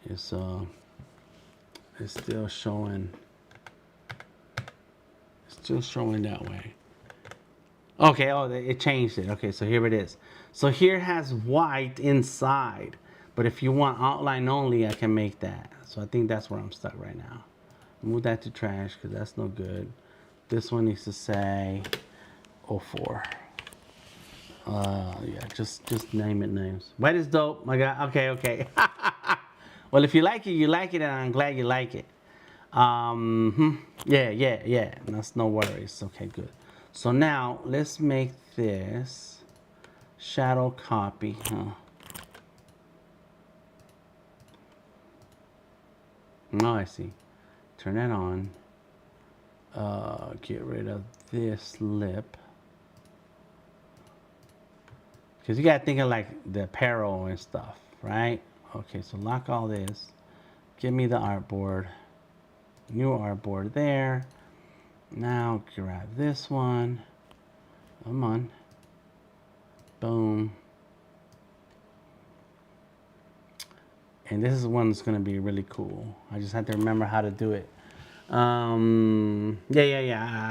It's still showing. It's still showing that way. Okay, oh, it changed it. Okay, so here it is. So here has white inside, but if you want outline only, I can make that. So I think that's where I'm stuck right now. Move that to trash because that's no good. This one needs to say 04. Yeah, just name it names. White is dope, my God. Okay, okay. Well, if you like it, you like it, and I'm glad you like it. Yeah. That's no worries. Okay, good. So now let's make this shadow copy. Oh, I see. Turn that on. Get rid of this lip. Because you gotta think of like the apparel and stuff, right? Okay, so lock all this. Give me the artboard. New artboard there. Now grab this one. Come on. Boom. And this is one that's gonna be really cool. I just have to remember how to do it. Yeah.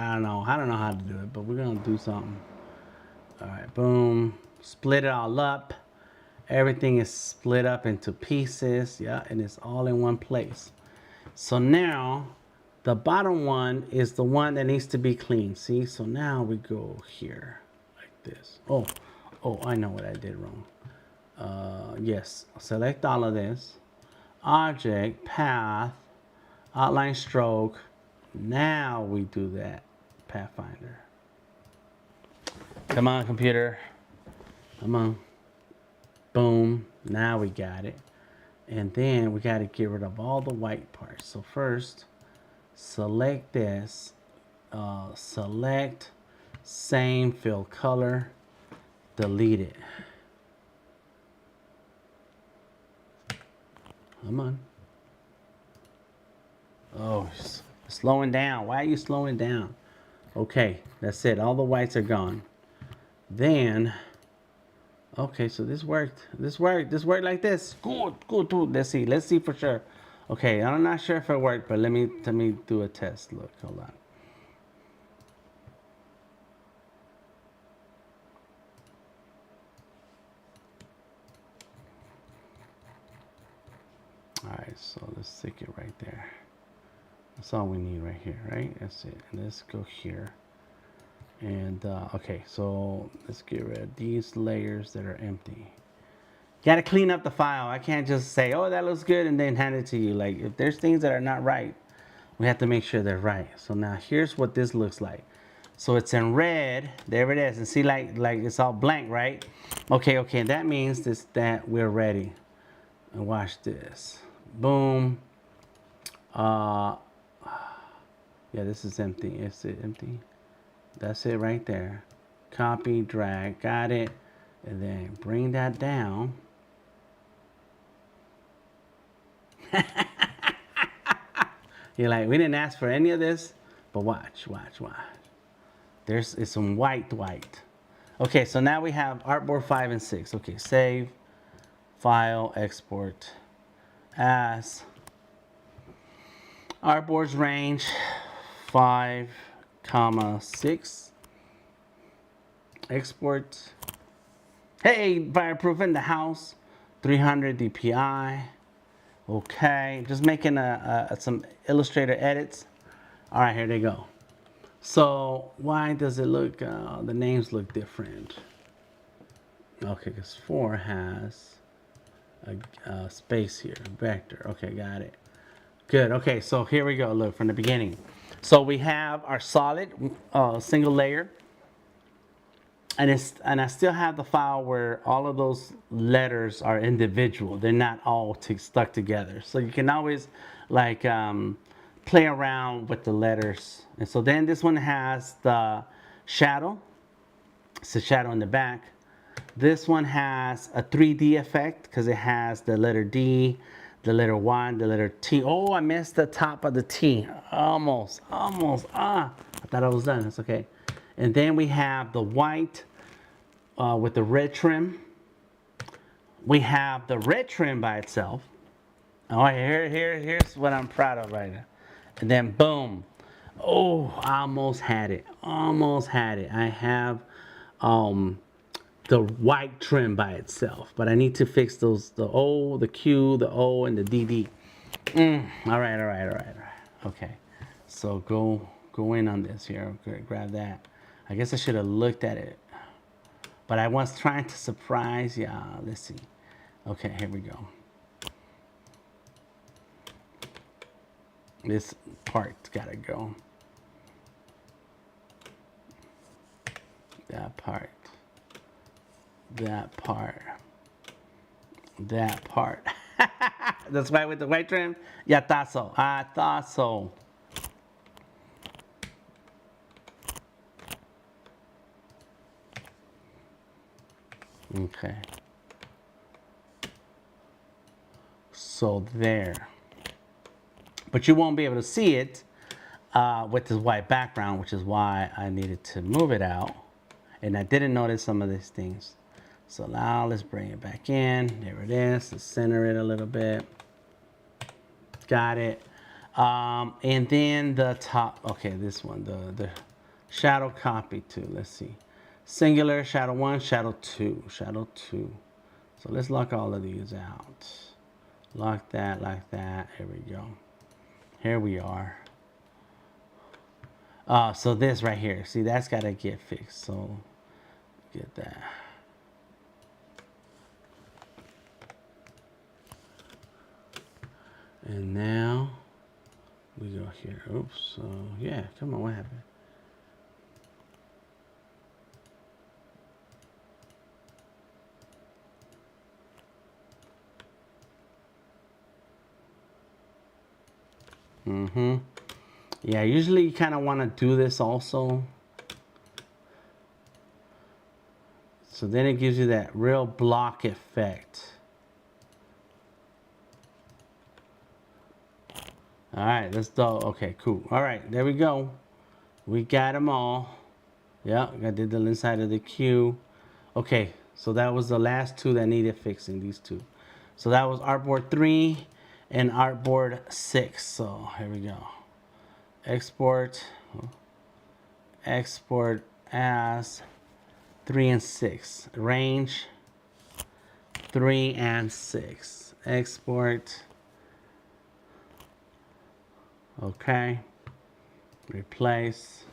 I don't know how to do it, but we're gonna do something. All right, boom. Split it all up. Everything is split up into pieces, yeah, and it's all in one place. So now, the bottom one is the one that needs to be clean, see? So now we go here, like this. Oh, I know what I did wrong. Yes, select all of this. Object, path, outline stroke. Now we do that, Pathfinder. Come on, computer. Come on. Boom. Now we got it. And then we got to get rid of all the white parts. So first, select this. Select same fill color. Delete it. Come on. Oh, slowing down. Why are you slowing down? Okay, that's it. All the whites are gone. Then, okay, so this worked. This worked like this. Good. Let's see for sure. Okay, I'm not sure if it worked, but let me do a test. Look, hold on. All right, so let's stick it right there. That's all we need right here, right? That's it. And let's go here. And okay, so let's get rid of these layers that are empty. Got to clean up the file. I can't just say, oh, that looks good, and then hand it to you. Like, if there's things that are not right, we have to make sure they're right. So now here's what this looks like. So it's in red. There it is. And see, like it's all blank, right? Okay. That means that we're ready. And watch this. Boom. Yeah, this is empty. Is it empty? That's it right there. Copy, drag, got it. And then bring that down. You're like, we didn't ask for any of this, but watch. It's some white. Okay, so now we have artboard 5 and 6. Okay, save, file, export as artboard's range 5, 6. Export. Hey, fireproof in the house. 300 DPI. Okay, just making some Illustrator edits. All right, here they go. So why does it look, the names look different? Okay, because 4 has a space here, vector. Okay, got it. Good, okay, so here we go, look, from the beginning. So we have our solid single layer. And I still have the file where all of those letters are individual. They're not all stuck together. So you can always like play around with the letters. And so then this one has the shadow. It's the shadow in the back. This one has a 3D effect because it has the letter D, the letter Y, the letter T. Oh, I missed the top of the T. Almost. I thought I was done. That's okay. And then we have the white with the red trim. We have the red trim by itself. Oh, here's what I'm proud of right now. And then boom. Oh, I almost had it. Almost had it. I have um, the white trim by itself, but I need to fix those, the O, the Q, the O, and the DD. All right, all right, all right, all right. Okay, so go in on this here. Okay, grab that. I guess I should have looked at it, but I was trying to surprise y'all. Let's see. Okay, here we go. This part's gotta go. That part. That part. That part. That's why with the white trim? Yeah, I thought so. I thought so. Okay. So there. But you won't be able to see it with this white background, which is why I needed to move it out. And I didn't notice some of these things. So now let's bring it back in. There it is. Let's center it a little bit. Got it. And then the top, okay, this one, the shadow copy too. Let's see. Singular, shadow 1, shadow 2, shadow 2. So let's lock all of these out. Lock that like that. Here we go. Here we are. So this right here, see, that's got to get fixed. So get that. And now we go here. Oops. So yeah, come on, what happened? Yeah, usually you kind of want to do this also. So then it gives you that real block effect. All right, let's go. Okay, cool. All right, there we go. We got them all. Yeah, I did the inside of the Q. Okay, so that was the last two that needed fixing, these two. So that was artboard 3 and artboard 6. So here we go. Export as 3 and 6. Range 3 and 6. Export. Okay. Replace.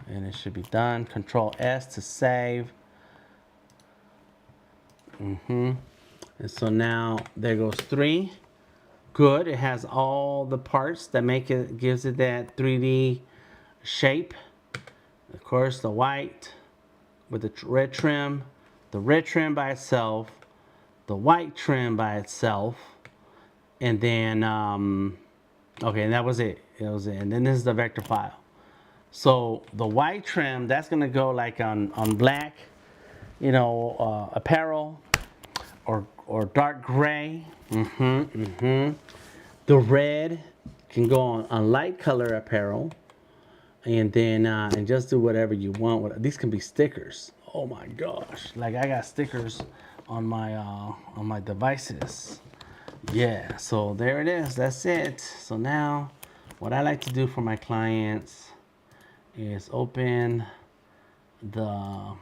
And it should be done. Control S to save. And so now there goes 3. Good. It has all the parts that make it, gives it that 3D shape. Of course, the white with the red trim, the red trim by itself, the white trim by itself, and then okay, and that was it. That was it. And then this is the vector file. So the white trim, that's gonna go like on black, you know, apparel, or dark gray. The red can go on light color apparel, and then and just do whatever you want. These can be stickers. Oh my gosh! Like I got stickers on my devices. Yeah. So there it is. That's it. So now, what I like to do for my clients is open the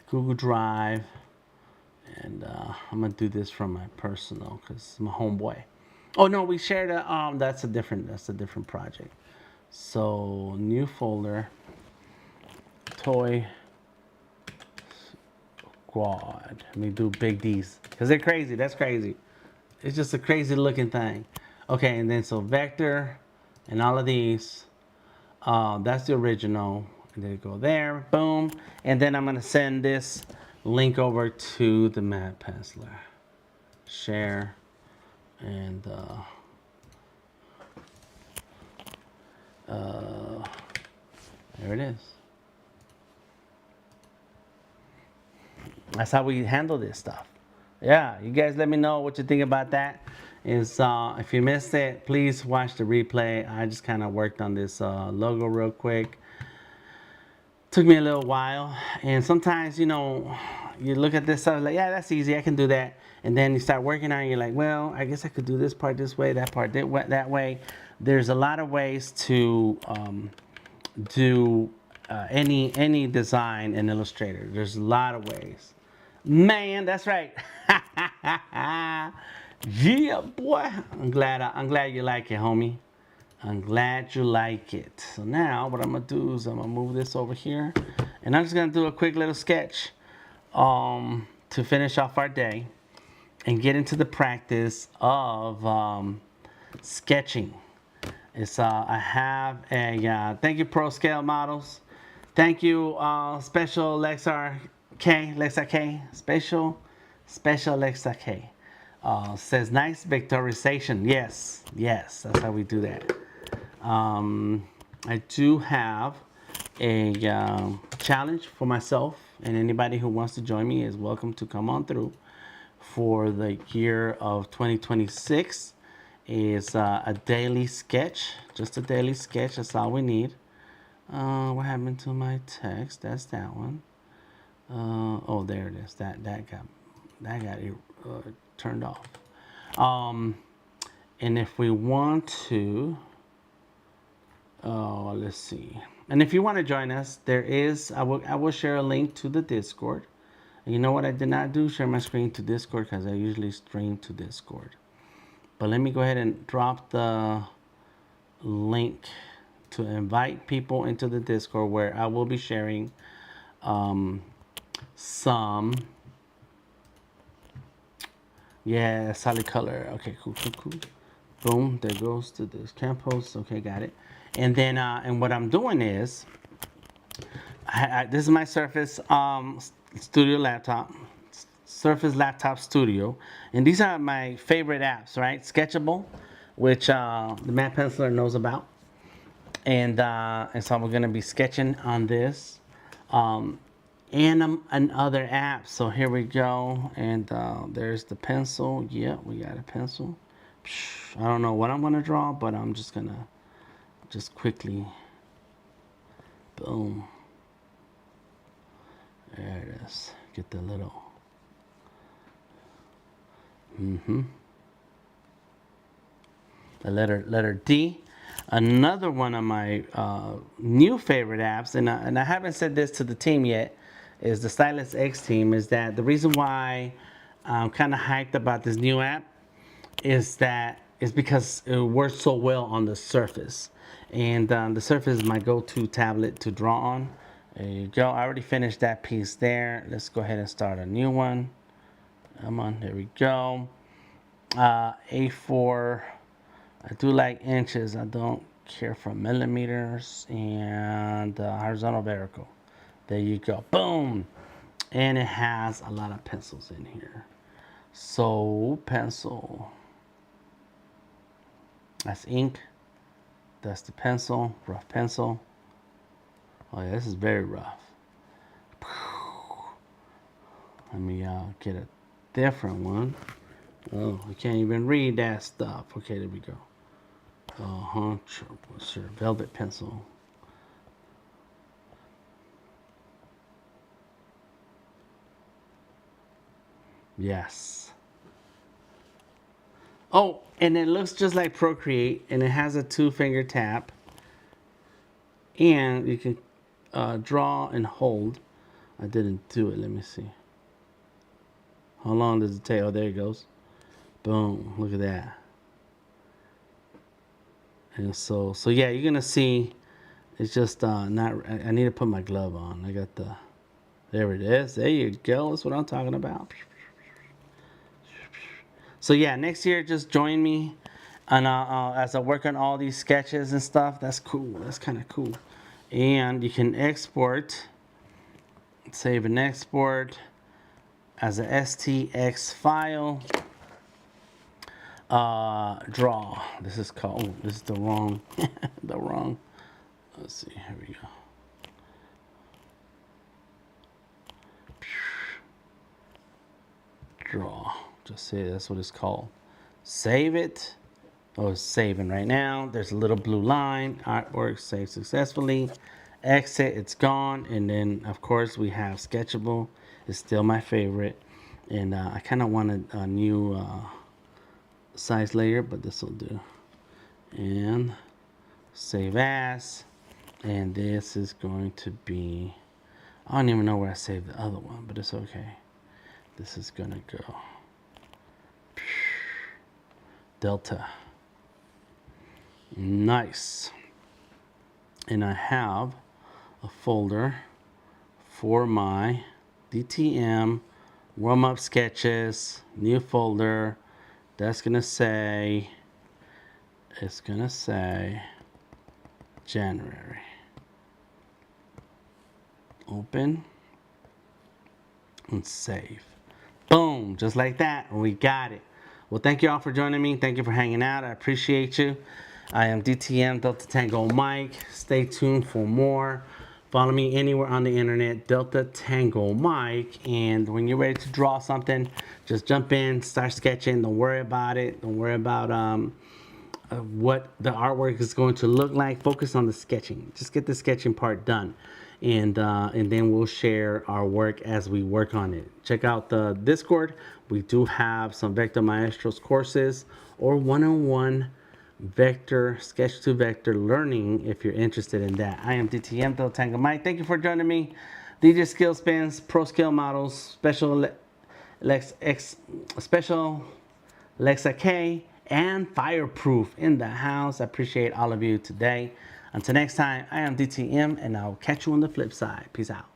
Google Drive. And I'm gonna do this from my personal because I'm a homeboy. Oh no, we shared a that's a different project. So new folder, Toy Squad. Let me do big D's because they're crazy. That's crazy. It's just a crazy looking thing. Okay, and then so vector and all of these. That's the original. And then go there, boom. And then I'm gonna send this link over to the Matt Penciler. Share, and there it is. That's how we handle this stuff. Yeah, you guys let me know what you think about that. If you missed it, please watch the replay. I just kind of worked on this logo real quick. Took me a little while, and sometimes, you know, you look at this stuff like, yeah, that's easy, I can do that, and then you start working on it, you're like, well, I guess I could do this part this way, that part that way. There's a lot of ways to do any design in Illustrator. There's a lot of ways. Man, that's right. Yeah, boy. I'm glad you like it, homie. I'm glad you like it. So now what I'm gonna do is I'm gonna move this over here, and I'm just gonna do a quick little sketch to finish off our day and get into the practice of sketching. It's I have a thank you Pro Scale Models. Thank you Special Lexar K, Special Lexar K. Says nice vectorization. Yes, yes, that's how we do that. I do have a challenge for myself, and anybody who wants to join me is welcome to come on through for the year of 2026. Is a daily sketch, just a daily sketch. That's all we need. What happened to my text? That's that one. Oh, there it is. That got turned off. And if we want to, let's see. And if you want to join us, there is I will share a link to the Discord. And you know what I did not do? Share my screen to Discord, because I usually stream to Discord. But let me go ahead and drop the link to invite people into the Discord, where I will be sharing some. Yeah, solid color. Okay, cool. Boom, there goes to this campus. Okay, got it. And then, and what I'm doing is, this is my Surface Studio laptop. Surface Laptop Studio, and these are my favorite apps, right? Sketchable, which the Matt Penciler knows about, and so we're gonna be sketching on this, and other apps. So here we go, and there's the pencil. Yeah, we got a pencil. I don't know what I'm gonna draw, but I'm just gonna quickly, boom. There it is. Get the little. The letter D. Another one of my new favorite apps, and I haven't said this to the team yet, is the Stylus X team. Is that the reason why I'm kind of hyped about this new app? Is because it works so well on the Surface, and the Surface is my go-to tablet to draw on. There you go. I already finished that piece there. Let's go ahead and start a new one. Come on, there we go. A4. I do like inches. I don't care for millimeters. And horizontal vertical. There you go. Boom. And it has a lot of pencils in here. So pencil. That's ink. That's the pencil. Rough pencil. Oh yeah, this is very rough. Let me get a different one. Oh, I can't even read that stuff. Okay, there we go. Sure, velvet pencil. Yes. Oh, and it looks just like Procreate, and it has a 2-finger tap. And you can draw and hold. I didn't do it. Let me see. How long does it take? Oh, there it goes. Boom. Look at that. And so yeah, you're gonna see. It's just not. I need to put my glove on. I got the. There it is. There you go. That's what I'm talking about. So yeah, next year just join me, and as I work on all these sketches and stuff. That's cool. That's kind of cool. And you can export, save and export as a STX file. Draw. This is called. Oh, this is the wrong. the wrong. Let's see. Here we go. Draw. Just say that's what it's called. Save it. Oh, it's saving right now. There's a little blue line. Artwork saved successfully. exit, it's gone. And then of course we have sketchable. It's still my favorite. And I kind of wanted a new size layer, but this will do. And save as. And this is going to be, I don't even know where I saved the other one, but it's okay. This is gonna go Delta. Nice. And I have a folder for my DTM warm-up sketches, new folder. That's gonna say, it's gonna say January. Open and save. Boom, just like that, we got it. Well, thank you all for joining me. Thank you for hanging out. I appreciate you. I am DTM, Delta Tango Mike. Stay tuned for more. Follow me anywhere on the internet, Delta Tango Mike. And when you're ready to draw something, just jump in, start sketching. Don't worry about it. Don't worry about what the artwork is going to look like. Focus on the sketching. Just get the sketching part done. And then we'll share our work as we work on it. Check out the Discord. We do have some Vector Maestros courses or one-on-one vector, sketch to vector learning if you're interested in that. I am DTM, Delta Tango Mike. Thank you for joining me. DJ Skill Spins, Pro Scale Models, Special Lexa K, and Fireproof in the house. I appreciate all of you today. Until next time, I am DTM, and I'll catch you on the flip side. Peace out.